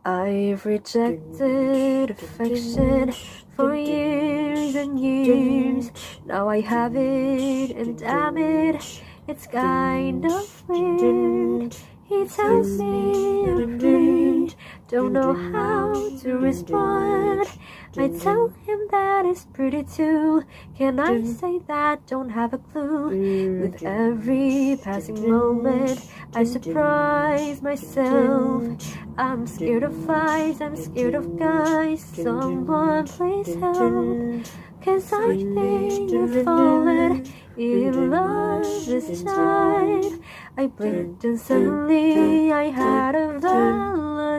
I've rejected affection for years and years. Now I have it, and damn it, it's kind of weird. He tells me I'm pretty, don't know how to respond. I tell him that it's pretty too. Can I say that? Don't have a clue. With every passing moment, I surprise myself. I'm scared of flies, I'm scared of guys. Someone please help, 'cause I think I've fallen in love this time. I blinked and suddenly I had a Valentine.